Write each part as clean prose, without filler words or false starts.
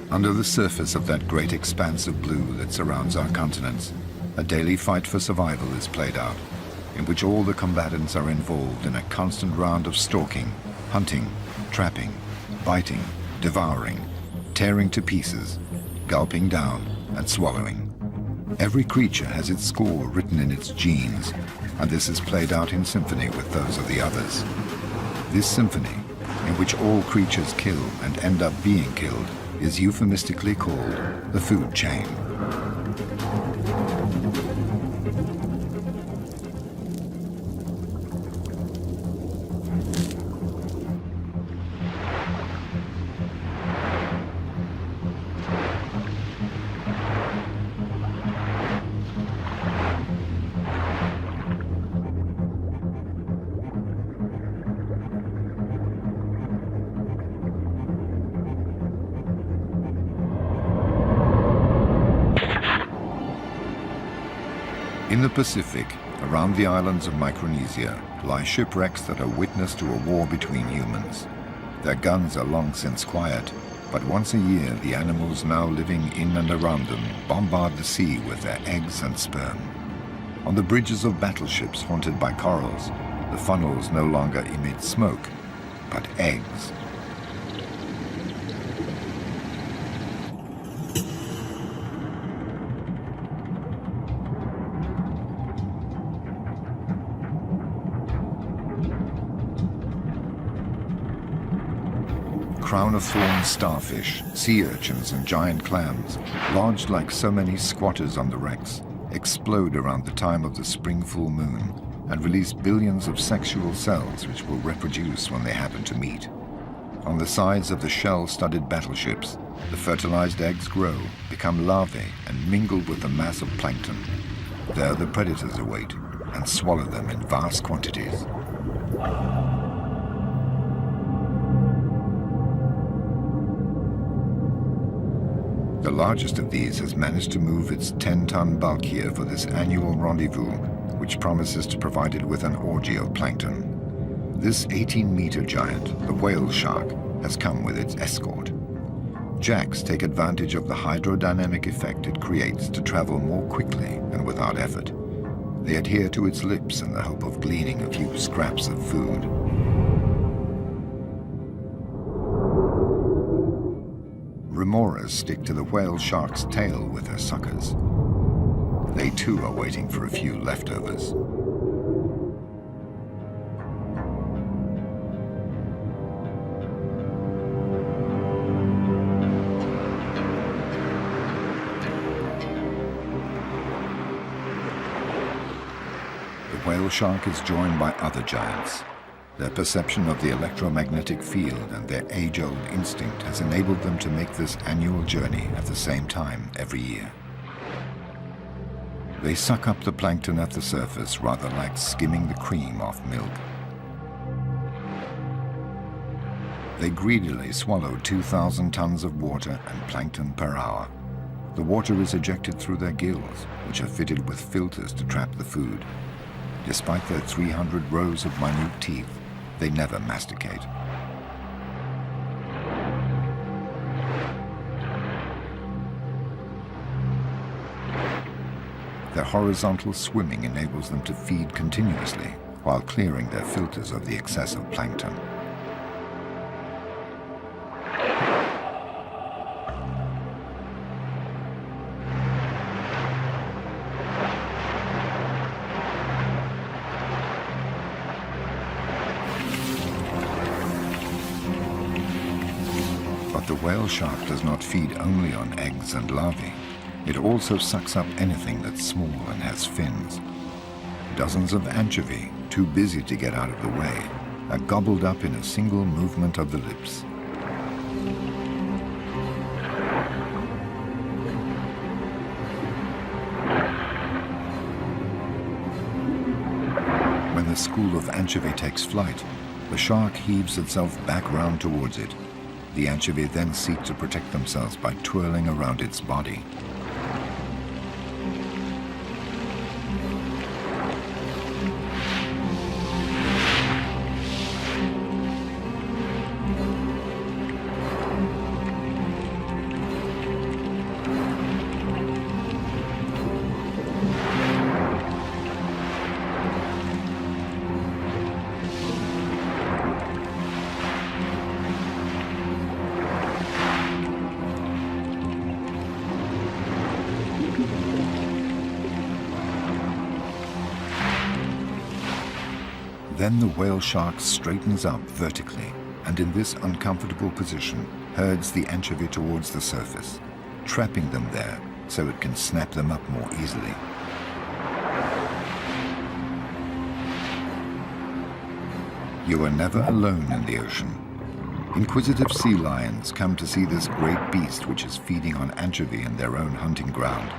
Under the surface of that great expanse of blue that surrounds our continents, a daily fight for survival is played out, in which all the combatants are involved in a constant round of stalking, hunting, trapping, biting, devouring, tearing to pieces, gulping down, and swallowing. Every creature has its score written in its genes, and this is played out in symphony with those of the others. This symphony, in which all creatures kill and end up being killed, is euphemistically called the food chain. In the Pacific, around the islands of Micronesia, lie shipwrecks that are witness to a war between humans. Their guns are long since quiet, but once a year the animals now living in and around them bombard the sea with their eggs and sperm. On the bridges of battleships haunted by corals, the funnels no longer emit smoke, but eggs. Crown-of-thorns starfish, sea urchins and giant clams, lodged like so many squatters on the wrecks, explode around the time of the spring full moon and release billions of sexual cells which will reproduce when they happen to meet. On the sides of the shell-studded battleships, the fertilized eggs grow, become larvae and mingle with the mass of plankton. There the predators await and swallow them in vast quantities. The largest of these has managed to move its 10-ton bulk here for this annual rendezvous, which promises to provide it with an orgy of plankton. This 18-meter giant, the whale shark, has come with its escort. Jacks take advantage of the hydrodynamic effect it creates to travel more quickly and without effort. They adhere to its lips in the hope of gleaning a few scraps of food. Remoras stick to the whale shark's tail with their suckers. They too are waiting for a few leftovers. The whale shark is joined by other giants. Their perception of the electromagnetic field and their age-old instinct has enabled them to make this annual journey at the same time every year. They suck up the plankton at the surface rather like skimming the cream off milk. They greedily swallow 2,000 tons of water and plankton per hour. The water is ejected through their gills, which are fitted with filters to trap the food. Despite their 300 rows of minute teeth, they never masticate. Their horizontal swimming enables them to feed continuously while clearing their filters of the excessive plankton. The whale shark does not feed only on eggs and larvae. It also sucks up anything that's small and has fins. Dozens of anchovy, too busy to get out of the way, are gobbled up in a single movement of the lips. When the school of anchovy takes flight, the shark heaves itself back round towards it. The anchovy then seek to protect themselves by twirling around its body. Then the whale shark straightens up vertically, and in this uncomfortable position, herds the anchovy towards the surface, trapping them there so it can snap them up more easily. You are never alone in the ocean. Inquisitive sea lions come to see this great beast which is feeding on anchovy in their own hunting ground.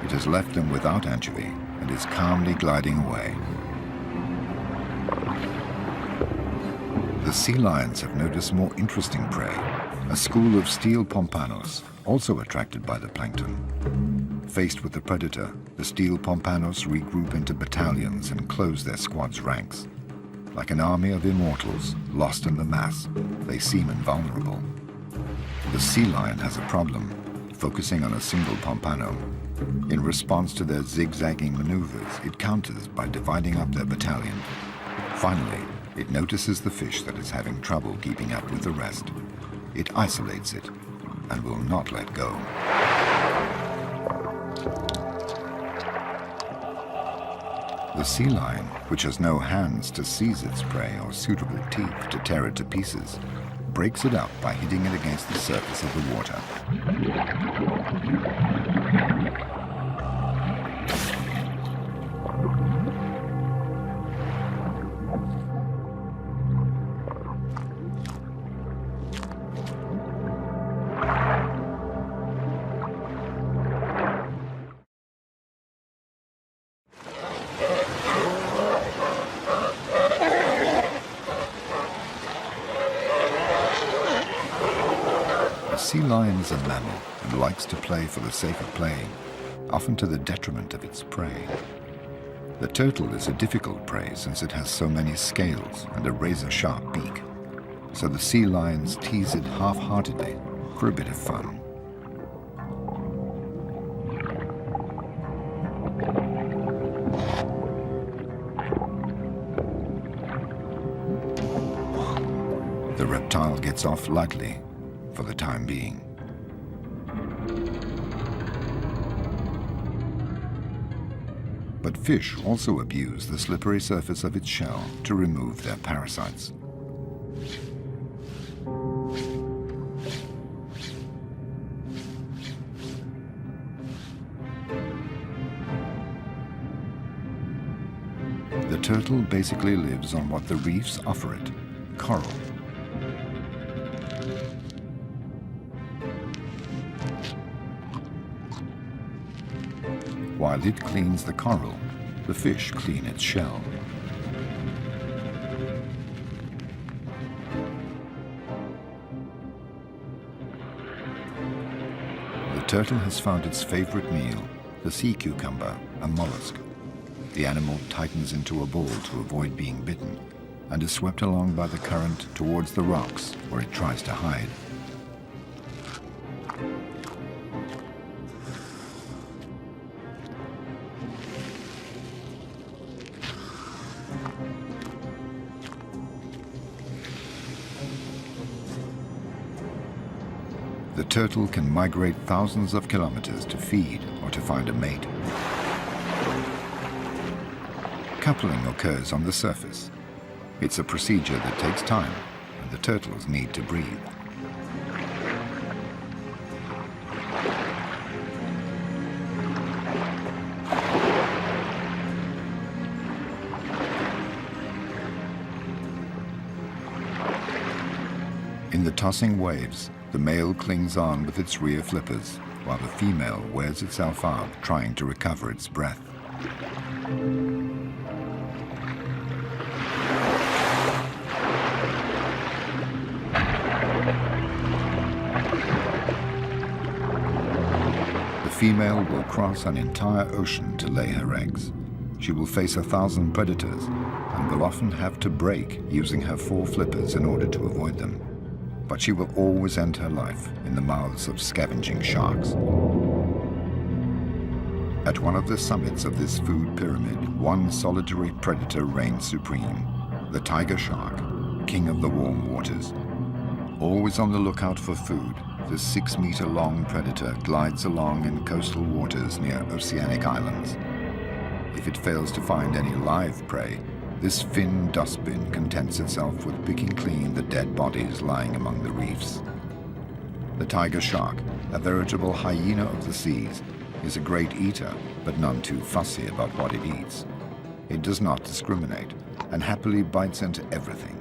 It has left them without anchovy and is calmly gliding away. The sea lions have noticed more interesting prey, a school of steel pompanos, also attracted by the plankton. Faced with the predator, the steel pompanos regroup into battalions and close their squad's ranks. Like an army of immortals, lost in the mass, they seem invulnerable. The sea lion has a problem, focusing on a single pompano. In response to their zigzagging maneuvers, it counters by dividing up their battalion. Finally, it notices the fish that is having trouble keeping up with the rest. It isolates it and will not let go. The sea lion, which has no hands to seize its prey or suitable teeth to tear it to pieces, breaks it up by hitting it against the surface of the water. The sea lion is a mammal and likes to play for the sake of playing, often to the detriment of its prey. The turtle is a difficult prey since it has so many scales and a razor-sharp beak, so the sea lions tease it half-heartedly for a bit of fun. The reptile gets off lightly for the time being. But fish also abuse the slippery surface of its shell to remove their parasites. The turtle basically lives on what the reefs offer it, coral. While it cleans the coral, the fish clean its shell. The turtle has found its favorite meal, the sea cucumber, a mollusk. The animal tightens into a ball to avoid being bitten and is swept along by the current towards the rocks where it tries to hide. The turtle can migrate thousands of kilometers to feed or to find a mate. Coupling occurs on the surface. It's a procedure that takes time, and the turtles need to breathe. In the tossing waves, the male clings on with its rear flippers, while the female wears itself out trying to recover its breath. The female will cross an entire ocean to lay her eggs. She will face 1,000 predators and will often have to break using her 4 flippers in order to avoid them. But she will always end her life in the mouths of scavenging sharks. At one of the summits of this food pyramid, one solitary predator reigns supreme, the tiger shark, king of the warm waters. Always on the lookout for food, the 6-meter-long predator glides along in coastal waters near oceanic islands. If it fails to find any live prey, This fin dustbin contents itself with picking clean the dead bodies lying among the reefs. The tiger shark, a veritable hyena of the seas, is a great eater, but none too fussy about what it eats. It does not discriminate and happily bites into everything.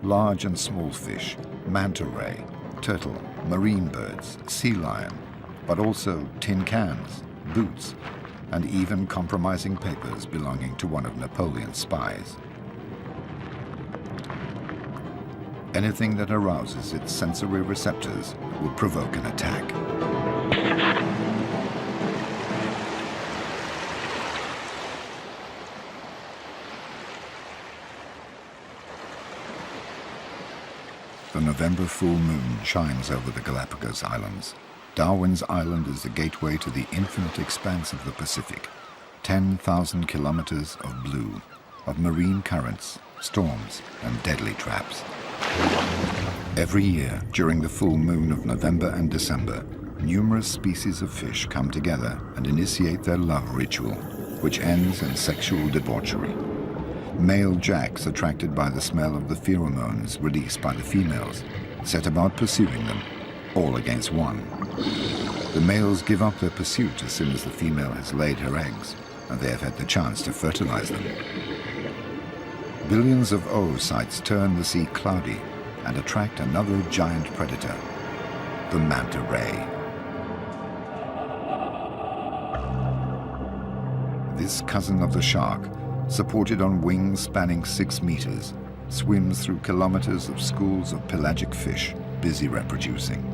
Large and small fish, manta ray, turtle, marine birds, sea lion, but also tin cans, boots, and even compromising papers belonging to one of Napoleon's spies. Anything that arouses its sensory receptors will provoke an attack. The November full moon shines over the Galapagos Islands. Darwin's Island is the gateway to the infinite expanse of the Pacific. 10,000 kilometers of blue, of marine currents, storms, and deadly traps. Every year, during the full moon of November and December, numerous species of fish come together and initiate their love ritual, which ends in sexual debauchery. Male jacks, attracted by the smell of the pheromones released by the females, set about pursuing them, all against one. The males give up their pursuit as soon as the female has laid her eggs, and they have had the chance to fertilize them. Billions of oocytes turn the sea cloudy and attract another giant predator, the manta ray. This cousin of the shark, supported on wings spanning 6 meters, swims through kilometers of schools of pelagic fish busy reproducing.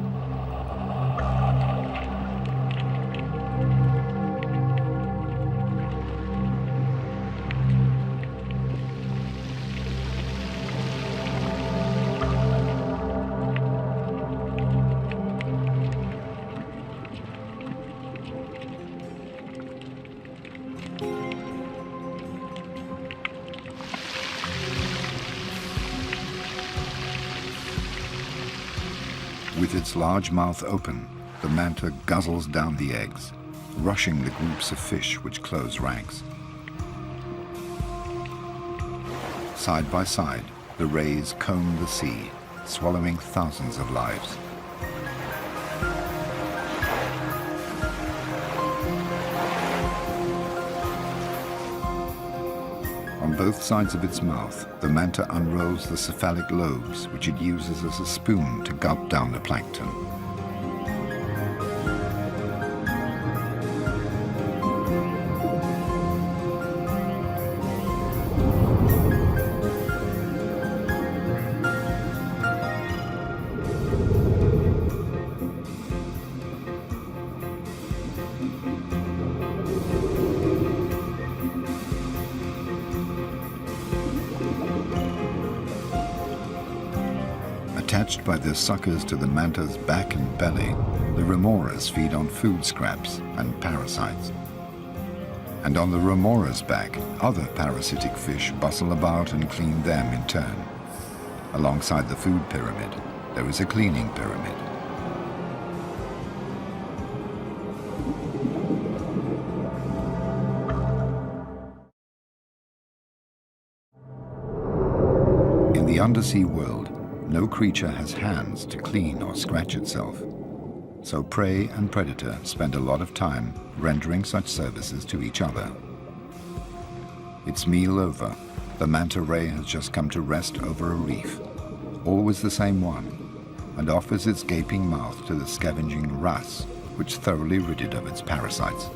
With its large mouth open, the manta guzzles down the eggs, rushing the groups of fish which close ranks. Side by side, the rays comb the sea, swallowing thousands of lives. On both sides of its mouth, the manta unrolls the cephalic lobes, which it uses as a spoon to gulp down the plankton. Attached by their suckers to the manta's back and belly, the remoras feed on food scraps and parasites. And on the remora's back, other parasitic fish bustle about and clean them in turn. Alongside the food pyramid, there is a cleaning pyramid. In the undersea world, no creature has hands to clean or scratch itself. So prey and predator spend a lot of time rendering such services to each other. Its meal over, the manta ray has just come to rest over a reef, always the same one, and offers its gaping mouth to the scavenging wrasse, which thoroughly rid it of its parasites.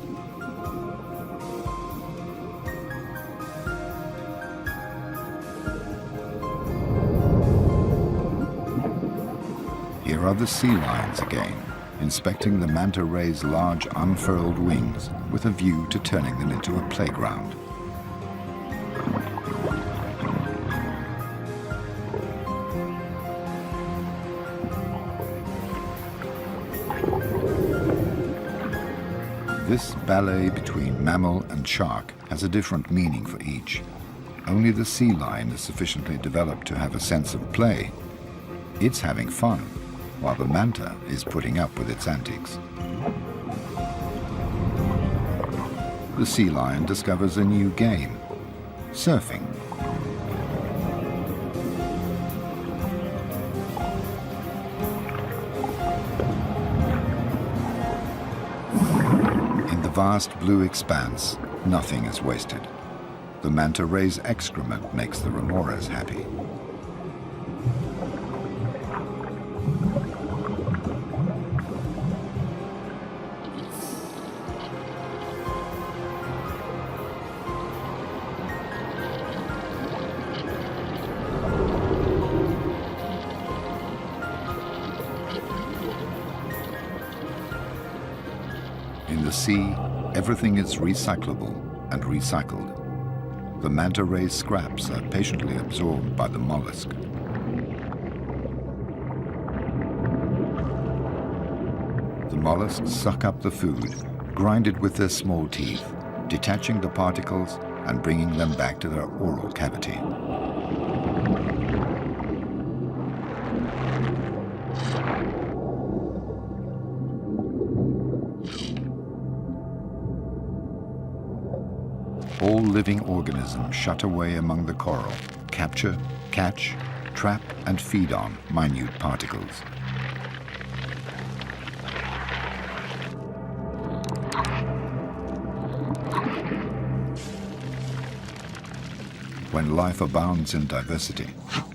Here are the sea lions again, inspecting the manta ray's large unfurled wings with a view to turning them into a playground. This ballet between mammal and shark has a different meaning for each. Only the sea lion is sufficiently developed to have a sense of play. It's having fun, while the manta is putting up with its antics. The sea lion discovers a new game, surfing. vast blue expanse, nothing is wasted. The manta ray's excrement makes the remoras happy. In the sea, everything is recyclable and recycled. The manta ray's scraps are patiently absorbed by the mollusk. The mollusks suck up the food, grind it with their small teeth, detaching the particles and bringing them back to their oral cavity. All living organisms shut away among the coral, capture, catch, trap, and feed on minute particles. When life abounds in diversity,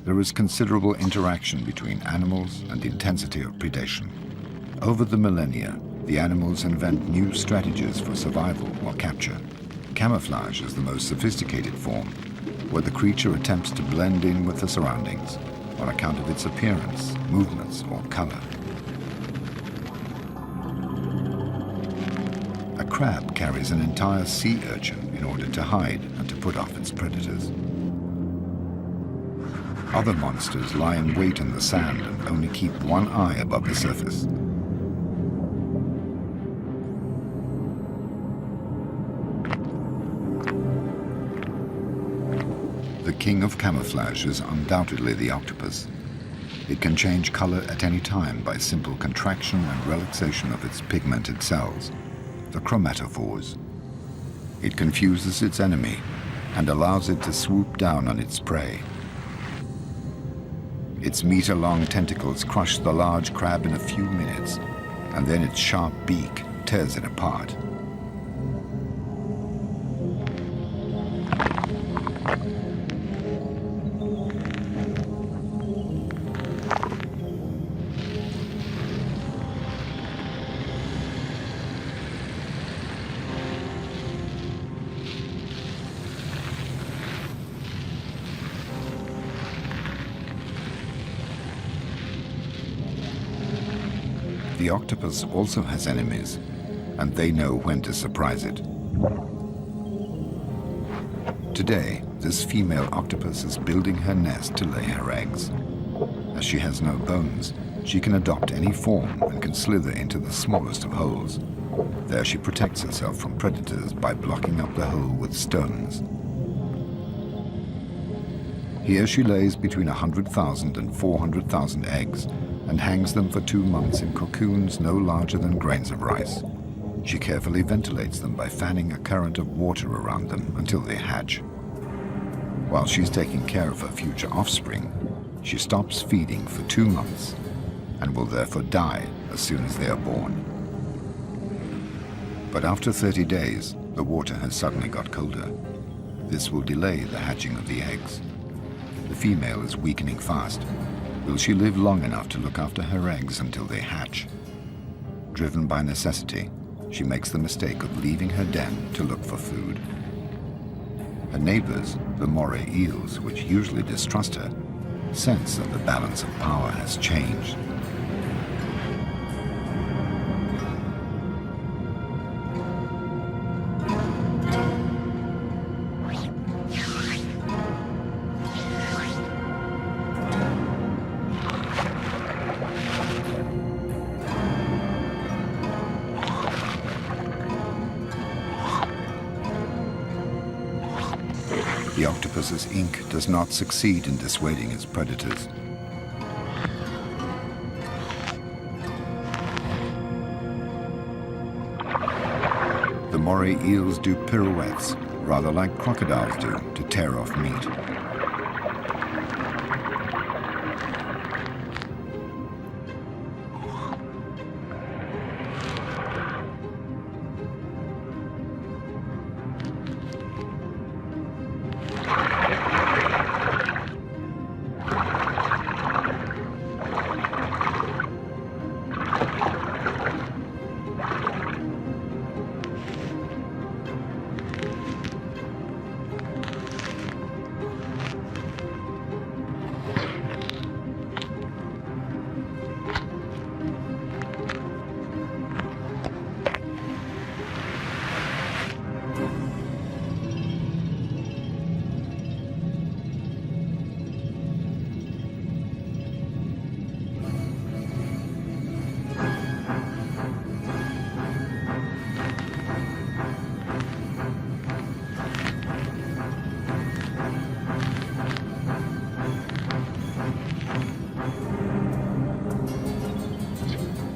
there is considerable interaction between animals and intensity of predation. Over the millennia, the animals invent new strategies for survival or capture. Camouflage is the most sophisticated form, where the creature attempts to blend in with the surroundings on account of its appearance, movements, or color. A crab carries an entire sea urchin in order to hide and to put off its predators. Other monsters lie in wait in the sand and only keep one eye above the surface. The king of camouflage is undoubtedly the octopus. It can change color at any time by simple contraction and relaxation of its pigmented cells, the chromatophores. It confuses its enemy and allows it to swoop down on its prey. Its meter-long tentacles crush the large crab in a few minutes, and then its sharp beak tears it apart. The octopus also has enemies, and they know when to surprise it. Today, this female octopus is building her nest to lay her eggs. As she has no bones, she can adopt any form and can slither into the smallest of holes. There she protects herself from predators by blocking up the hole with stones. Here she lays between 100,000 and 400,000 eggs and hangs them for 2 months in cocoons no larger than grains of rice. She carefully ventilates them by fanning a current of water around them until they hatch. While she's taking care of her future offspring, she stops feeding for 2 months and will therefore die as soon as they are born. But after 30 days, the water has suddenly got colder. This will delay the hatching of the eggs. The female is weakening fast. Will she live long enough to look after her eggs until they hatch? Driven by necessity, she makes the mistake of leaving her den to look for food. Her neighbors, the moray eels, which usually distrust her, sense that the balance of power has changed. The octopus's ink does not succeed in dissuading its predators. The moray eels do pirouettes, rather like crocodiles do, to tear off meat.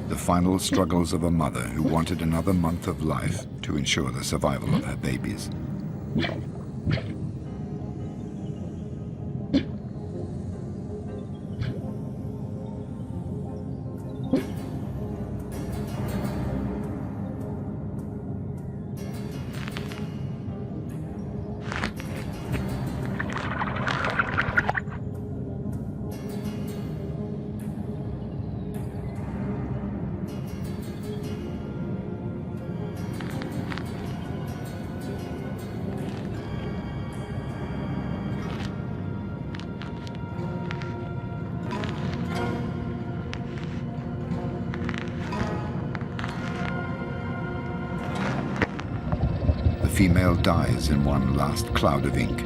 The final struggles of a mother who wanted another month of life to ensure the survival of her babies. The female dies in one last cloud of ink.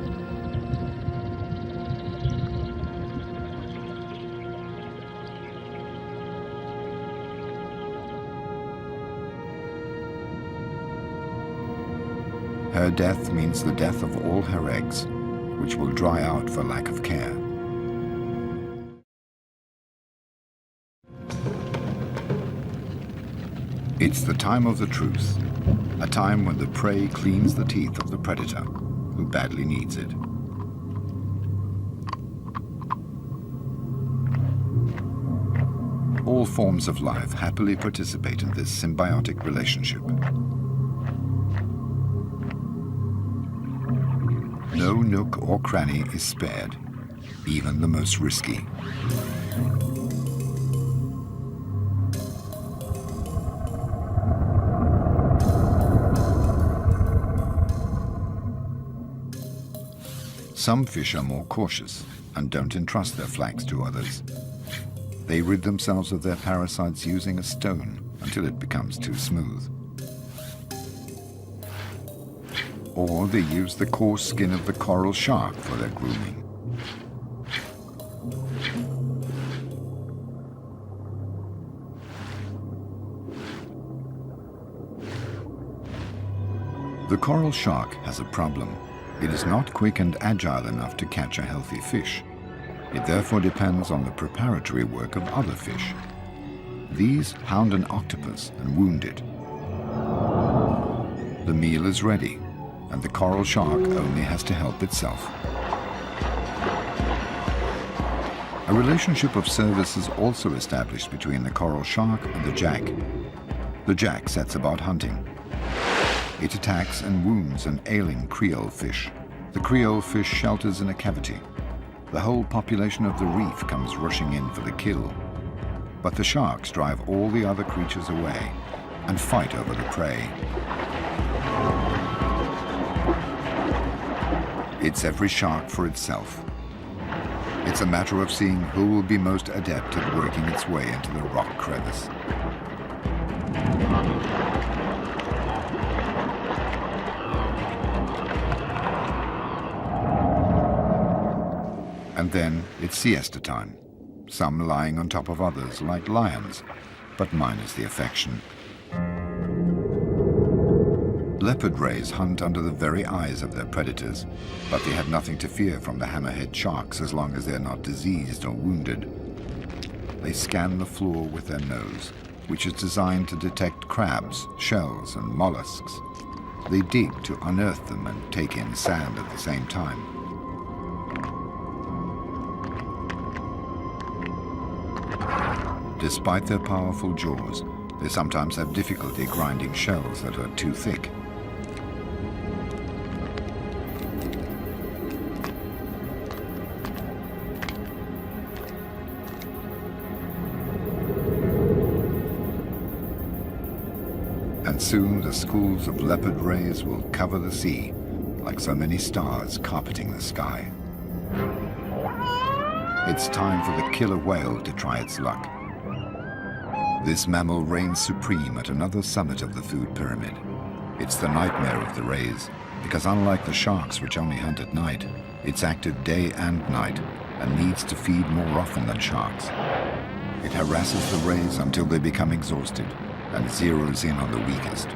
Her death means the death of all her eggs, which will dry out for lack of care. It's the time of the truth, a time when the prey cleans the teeth of the predator, who badly needs it. All forms of life happily participate in this symbiotic relationship. No nook or cranny is spared, even the most risky. Some fish are more cautious and don't entrust their flags to others. They rid themselves of their parasites using a stone until it becomes too smooth. Or they use the coarse skin of the coral shark for their grooming. The coral shark has a problem. It is not quick and agile enough to catch a healthy fish. It therefore depends on the preparatory work of other fish. These hound an octopus and wound it. The meal is ready, and the coral shark only has to help itself. A relationship of service is also established between the coral shark and the jack. The jack sets about hunting. It attacks and wounds an ailing creole fish. The creole fish shelters in a cavity. The whole population of the reef comes rushing in for the kill. But the sharks drive all the other creatures away and fight over the prey. It's every shark for itself. It's a matter of seeing who will be most adept at working its way into the rock crevice. And then it's siesta time, some lying on top of others like lions, but minus the affection. Leopard rays hunt under the very eyes of their predators, but they have nothing to fear from the hammerhead sharks as long as they're not diseased or wounded. They scan the floor with their nose, which is designed to detect crabs, shells, and mollusks. They dig to unearth them and take in sand at the same time. Despite their powerful jaws, they sometimes have difficulty grinding shells that are too thick. And soon the schools of leopard rays will cover the sea like so many stars carpeting the sky. It's time for the killer whale to try its luck. This mammal reigns supreme at another summit of the food pyramid. It's the nightmare of the rays, because unlike the sharks, which only hunt at night, it's active day and night and needs to feed more often than sharks. It harasses the rays until they become exhausted and zeroes in on the weakest.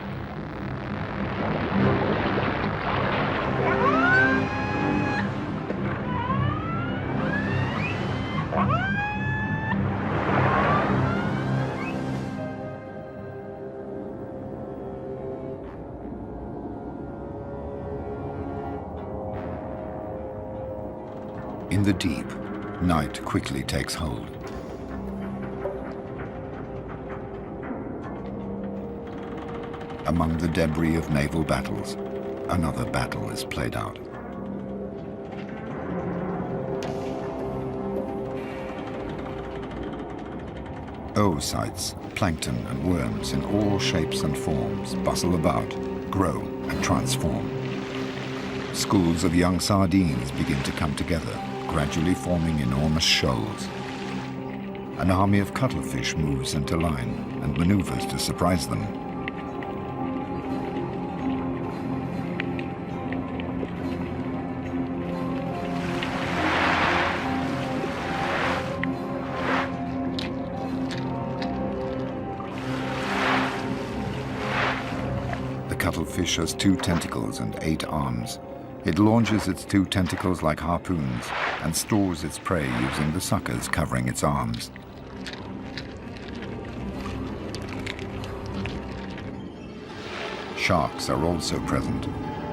In the deep, night quickly takes hold. Among the debris of naval battles, another battle is played out. Oocytes, plankton and worms in all shapes and forms bustle about, grow and transform. Schools of young sardines begin to come together, gradually forming enormous shoals. An army of cuttlefish moves into line and maneuvers to surprise them. The cuttlefish has 2 tentacles and 8 arms. It launches its 2 tentacles like harpoons and stores its prey using the suckers covering its arms. Sharks are also present.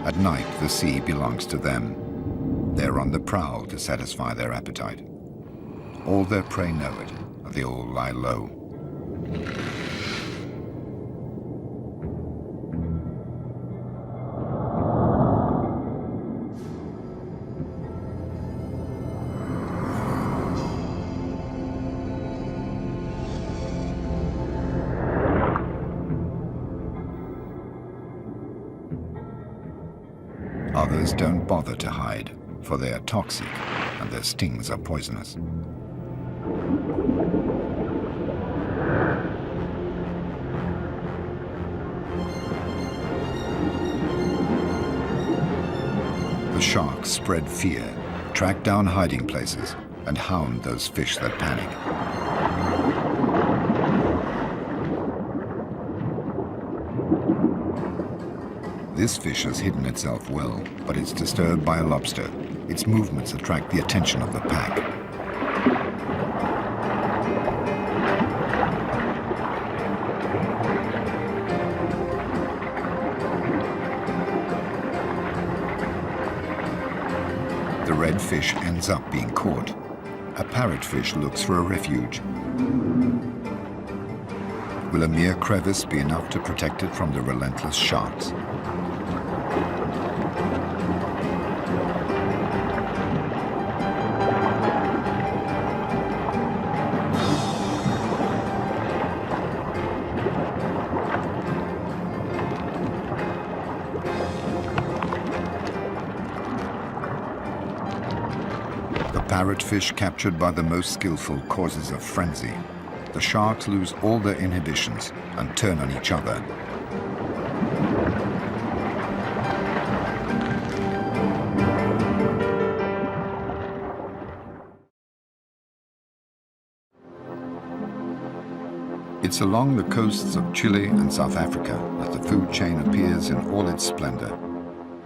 At night, the sea belongs to them. They're on the prowl to satisfy their appetite. All their prey know it, and they all lie low. Others don't bother to hide, for they are toxic and their stings are poisonous. The sharks spread fear, track down hiding places, and hound those fish that panic. This fish has hidden itself well, but it's disturbed by a lobster. Its movements attract the attention of the pack. The red fish ends up being caught. A parrotfish looks for a refuge. Will a mere crevice be enough to protect it from the relentless sharks? Parrotfish captured by the most skillful causes a frenzy. The sharks lose all their inhibitions and turn on each other. It's along the coasts of Chile and South Africa that the food chain appears in all its splendor.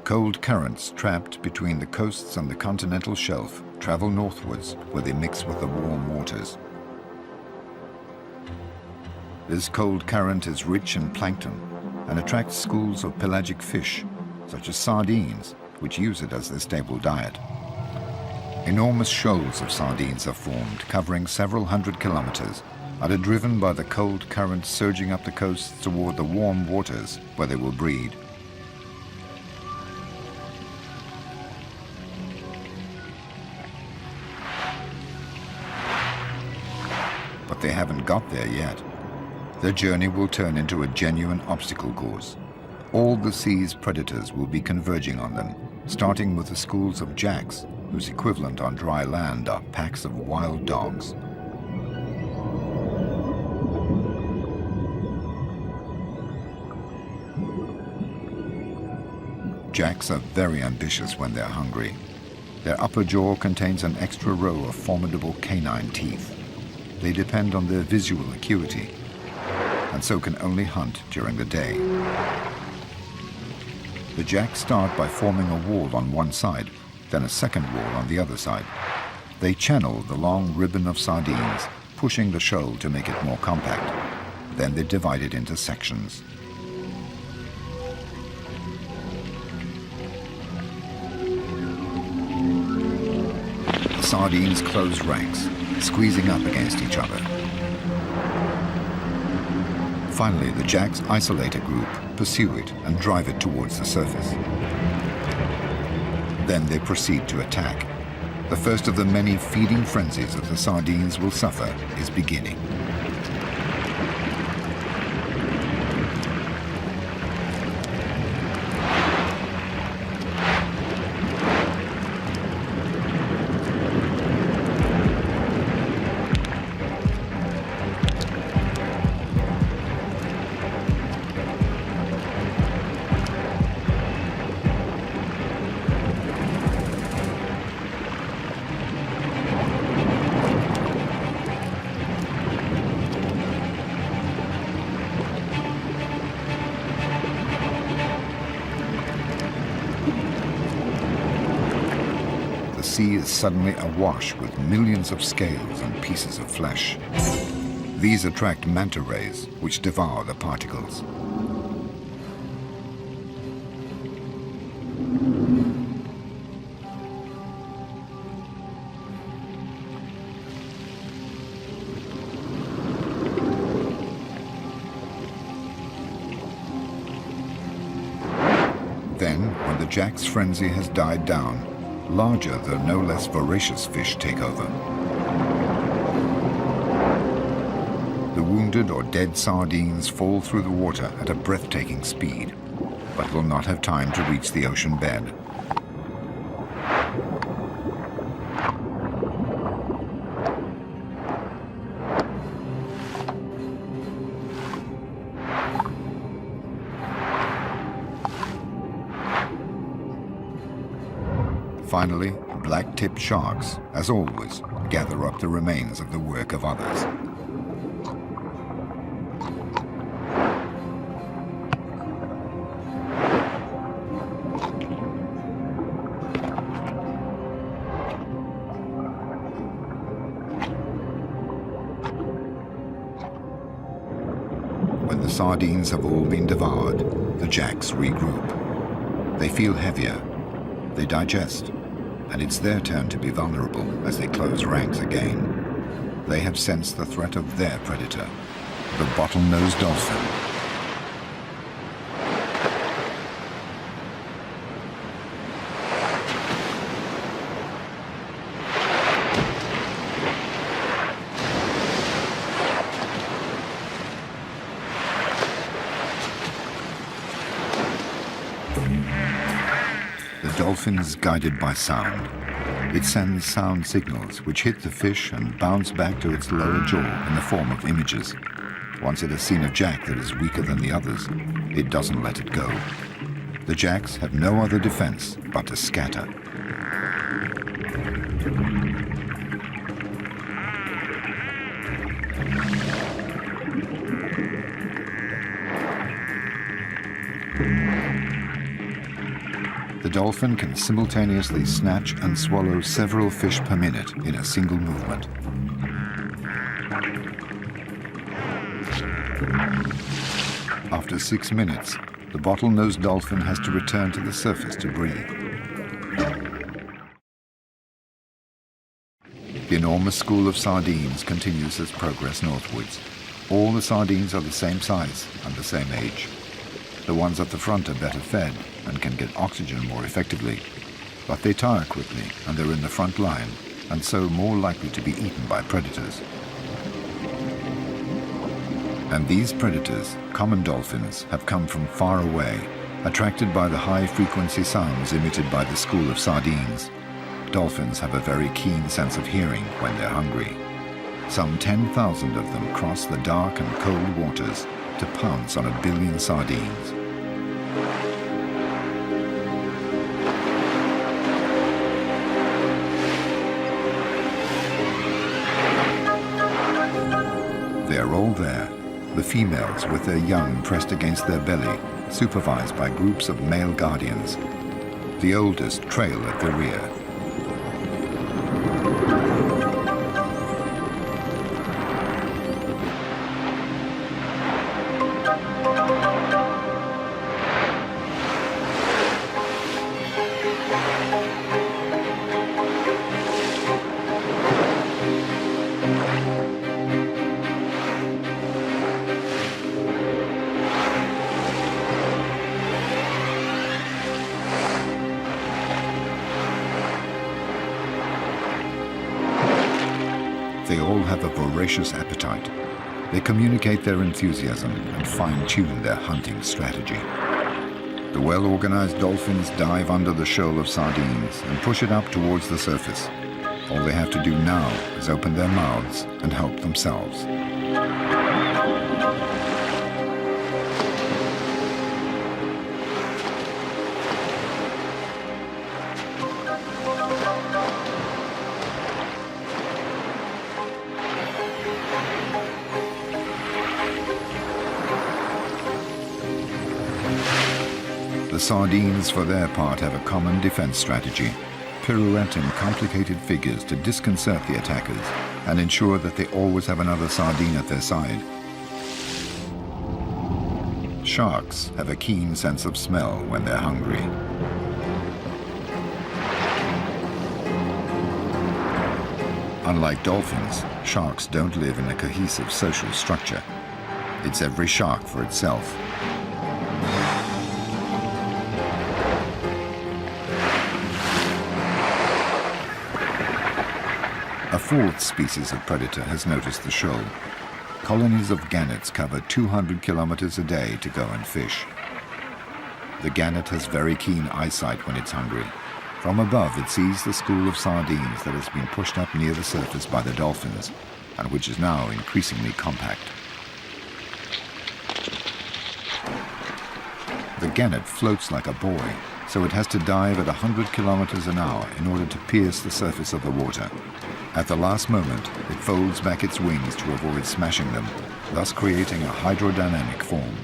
Cold currents trapped between the coasts and the continental shelf travel northwards where they mix with the warm waters. This cold current is rich in plankton and attracts schools of pelagic fish, such as sardines, which use it as their staple diet. Enormous shoals of sardines are formed, covering several hundred kilometers, and are driven by the cold current surging up the coasts toward the warm waters where they will breed. But they haven't got there yet. Their journey will turn into a genuine obstacle course. All the sea's predators will be converging on them, starting with the schools of jacks, whose equivalent on dry land are packs of wild dogs. Jacks are very ambitious when they're hungry. Their upper jaw contains an extra row of formidable canine teeth. They depend on their visual acuity, and so can only hunt during the day. The jacks start by forming a wall on one side, then a second wall on the other side. They channel the long ribbon of sardines, pushing the shoal to make it more compact. Then they divide it into sections. The sardines close ranks, squeezing up against each other. Finally, the jacks isolate a group, pursue it, and drive it towards the surface. Then they proceed to attack. The first of the many feeding frenzies that the sardines will suffer is beginning. The sea is suddenly awash with millions of scales and pieces of flesh. These attract manta rays, which devour the particles. Then, when the jack's frenzy has died down, larger though no less voracious fish take over. The wounded or dead sardines fall through the water at a breathtaking speed, but will not have time to reach the ocean bed. Finally, black-tipped sharks, as always, gather up the remains of the work of others. When the sardines have all been devoured, the jacks regroup. They feel heavier. They digest, and it's their turn to be vulnerable as they close ranks again. They have sensed the threat of their predator, the bottlenose dolphin. The dolphin is guided by sound. It sends sound signals which hit the fish and bounce back to its lower jaw in the form of images. Once it has seen a jack that is weaker than the others, it doesn't let it go. The jacks have no other defense but to scatter. The dolphin can simultaneously snatch and swallow several fish per minute in a single movement. After 6 minutes, the bottlenose dolphin has to return to the surface to breathe. The enormous school of sardines continues its progress northwards. All the sardines are the same size and the same age. The ones at the front are better fed and can get oxygen more effectively, but they tire quickly and they're in the front line, and so more likely to be eaten by predators. And these predators, common dolphins, have come from far away, attracted by the high-frequency sounds emitted by the school of sardines. Dolphins have a very keen sense of hearing when they're hungry. Some 10,000 of them cross the dark and cold waters to pounce on 1 billion sardines. They're all there, the females with their young pressed against their belly, supervised by groups of male guardians. The oldest trail at the rear. They all have a voracious appetite. They communicate their enthusiasm and fine-tune their hunting strategy. The well-organized dolphins dive under the shoal of sardines and push it up towards the surface. All they have to do now is open their mouths and help themselves. The sardines, for their part, have a common defense strategy. Pirouette in complicated figures to disconcert the attackers and ensure that they always have another sardine at their side. Sharks have a keen sense of smell when they're hungry. Unlike dolphins, sharks don't live in a cohesive social structure. It's every shark for itself. A fourth species of predator has noticed the shoal. Colonies of gannets cover 200 kilometers a day to go and fish. The gannet has very keen eyesight when it's hungry. From above, it sees the school of sardines that has been pushed up near the surface by the dolphins, and which is now increasingly compact. The gannet floats like a buoy, so it has to dive at 100 kilometers an hour in order to pierce the surface of the water. At the last moment, it folds back its wings to avoid smashing them, thus creating a hydrodynamic form.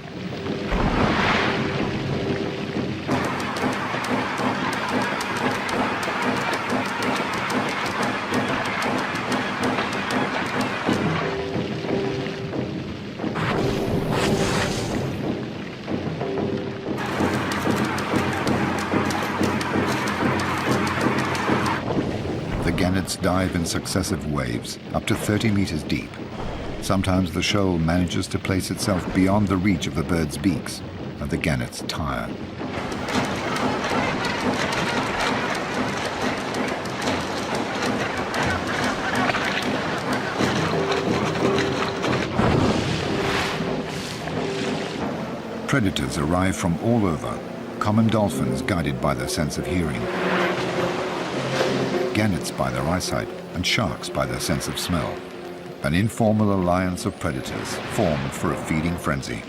Gannets dive in successive waves, up to 30 meters deep. Sometimes the shoal manages to place itself beyond the reach of the birds' beaks, and the gannets tire. Predators arrive from all over, common dolphins guided by their sense of hearing, gannets by their eyesight, and sharks by their sense of smell. An informal alliance of predators formed for a feeding frenzy.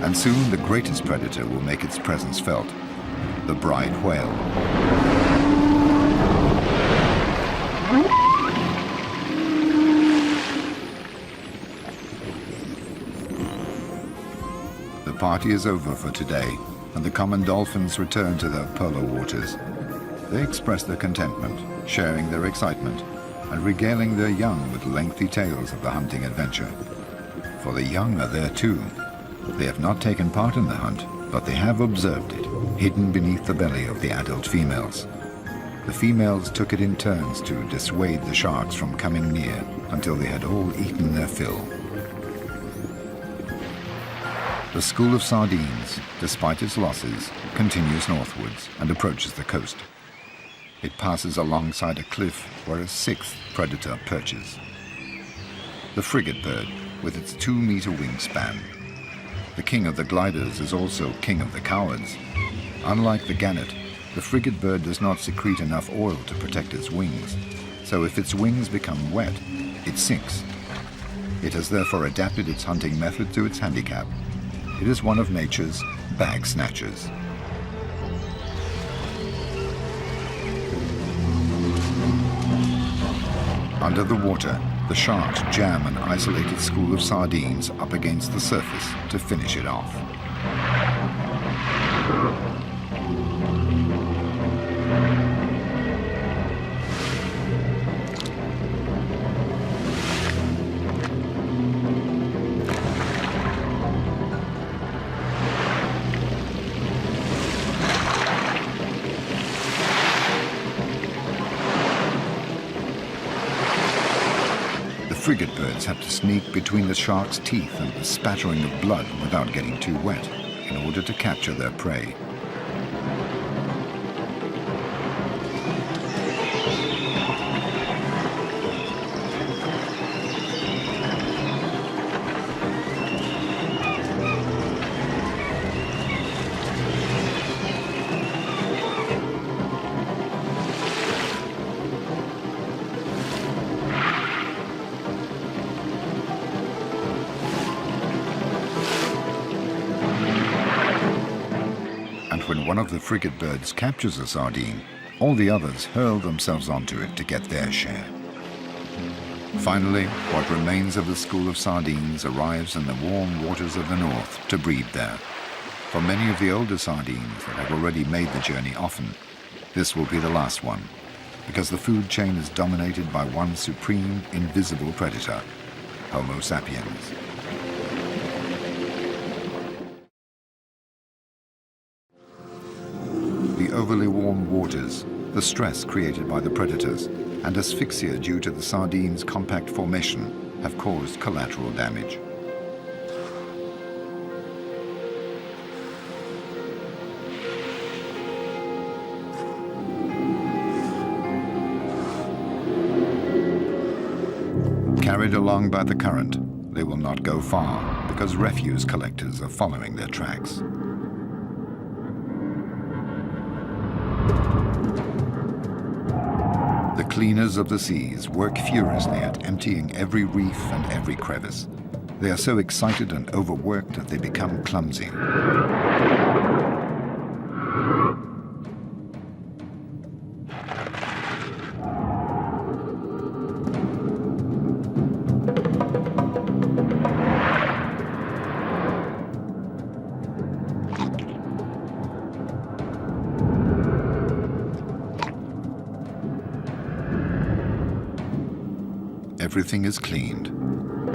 And soon the greatest predator will make its presence felt, the bride whale. The party is over for today, and the common dolphins return to their polar waters. They express their contentment, sharing their excitement, and regaling their young with lengthy tales of the hunting adventure. For the young are there too. They have not taken part in the hunt, but they have observed it, hidden beneath the belly of the adult females. The females took it in turns to dissuade the sharks from coming near until they had all eaten their fill. The school of sardines, despite its losses, continues northwards and approaches the coast. It passes alongside a cliff where a sixth predator perches. The frigate bird, with its 2-meter wingspan. The king of the gliders is also king of the cowards. Unlike the gannet, the frigate bird does not secrete enough oil to protect its wings, so if its wings become wet, it sinks. It has therefore adapted its hunting method to its handicap. It is one of nature's bag snatchers. Under the water, the sharks jam an isolated school of sardines up against the surface to finish it off. Frigate birds have to sneak between the shark's teeth and the spattering of blood without getting too wet in order to capture their prey. When one of the frigate birds captures a sardine, all the others hurl themselves onto it to get their share. Finally, what remains of the school of sardines arrives in the warm waters of the north to breed there. For many of the older sardines that have already made the journey often, this will be the last one, because the food chain is dominated by one supreme, invisible predator, Homo sapiens. The overly warm waters, the stress created by the predators, and asphyxia due to the sardines' compact formation have caused collateral damage. Carried along by the current, they will not go far because refuse collectors are following their tracks. The cleaners of the seas work furiously at emptying every reef and every crevice. They are so excited and overworked that they become clumsy. Everything is cleaned.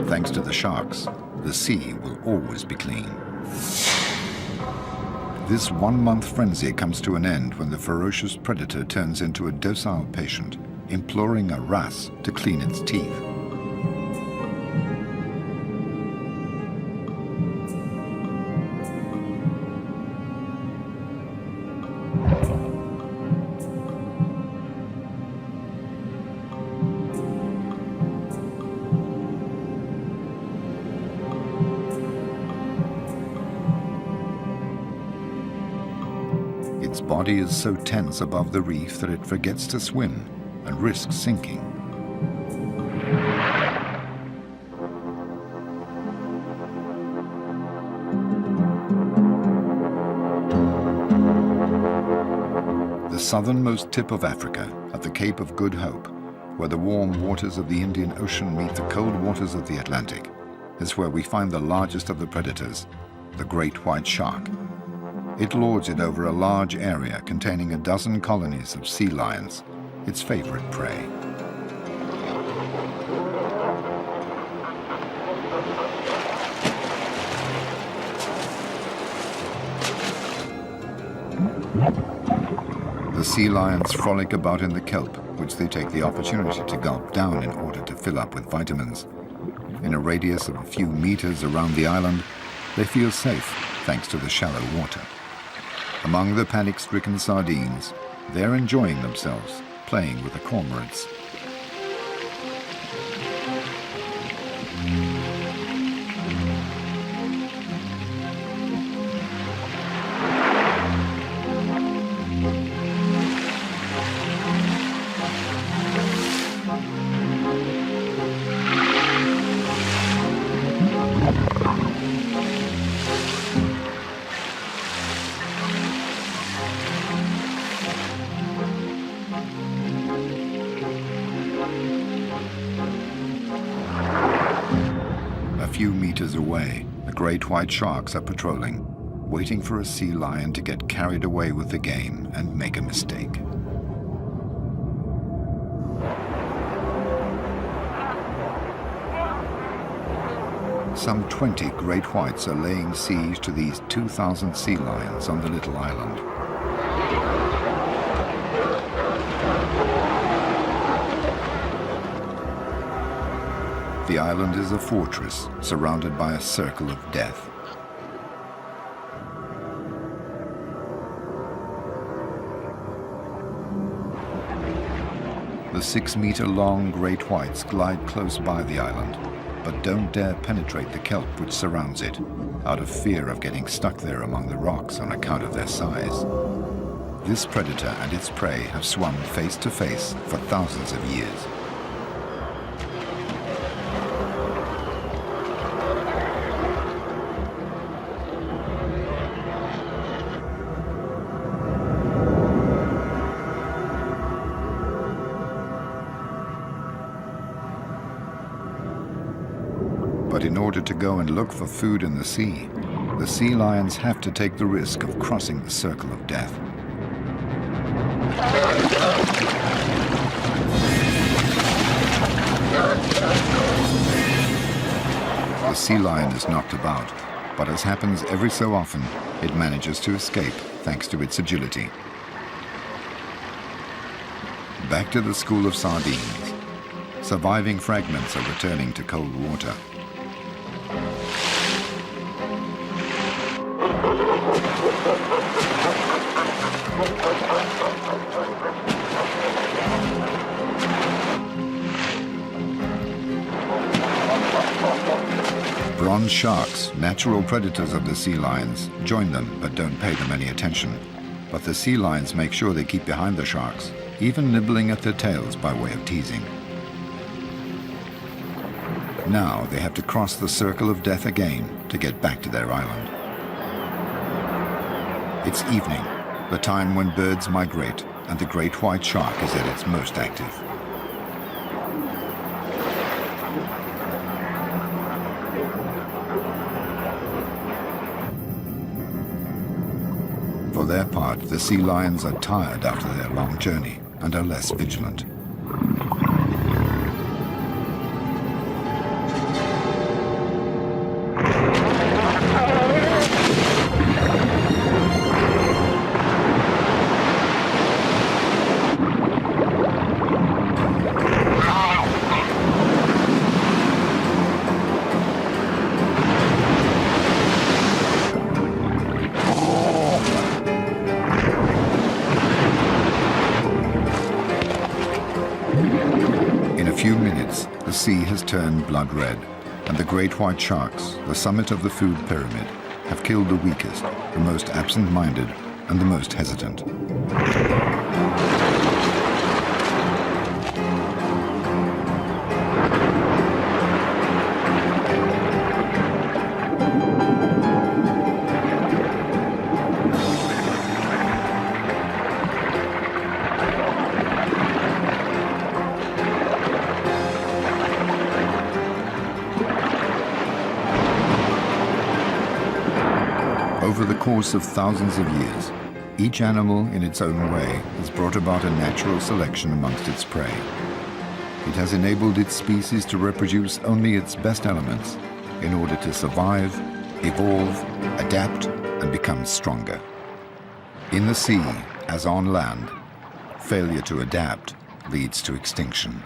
Thanks to the sharks, the sea will always be clean. This 1-month frenzy comes to an end when the ferocious predator turns into a docile patient, imploring a wrasse to clean its teeth. Its body is so tense above the reef that it forgets to swim and risks sinking. The southernmost tip of Africa, at the Cape of Good Hope, where the warm waters of the Indian Ocean meet the cold waters of the Atlantic, is where we find the largest of the predators, the great white shark. It lords it over a large area containing a dozen colonies of sea lions, its favorite prey. The sea lions frolic about in the kelp, which they take the opportunity to gulp down in order to fill up with vitamins. In a radius of a few meters around the island, they feel safe thanks to the shallow water. Among the panic-stricken sardines, they're enjoying themselves, playing with the cormorants. A few meters away, the great white sharks are patrolling, waiting for a sea lion to get carried away with the game and make a mistake. Some 20 great whites are laying siege to these 2,000 sea lions on the little island. The island is a fortress surrounded by a circle of death. The 6-meter-long great whites glide close by the island, but don't dare penetrate the kelp which surrounds it, out of fear of getting stuck there among the rocks on account of their size. This predator and its prey have swum face to face for thousands of years. But in order to go and look for food in the sea lions have to take the risk of crossing the circle of death. The sea lion is knocked about, but as happens every so often, it manages to escape thanks to its agility. Back to the school of sardines. Surviving fragments are returning to cold water. Bronze sharks, natural predators of the sea lions, join them but don't pay them any attention. But the sea lions make sure they keep behind the sharks, even nibbling at their tails by way of teasing. Now they have to cross the circle of death again to get back to their island. It's evening, the time when birds migrate and the great white shark is at its most active. For their part, the sea lions are tired after their long journey and are less vigilant. The sea has turned blood red, and the great white sharks, the summit of the food pyramid, have killed the weakest, the most absent-minded, and the most hesitant. Over the course of thousands of years, each animal in its own way has brought about a natural selection amongst its prey. It has enabled its species to reproduce only its best elements in order to survive, evolve, adapt, and become stronger. In the sea, as on land, failure to adapt leads to extinction.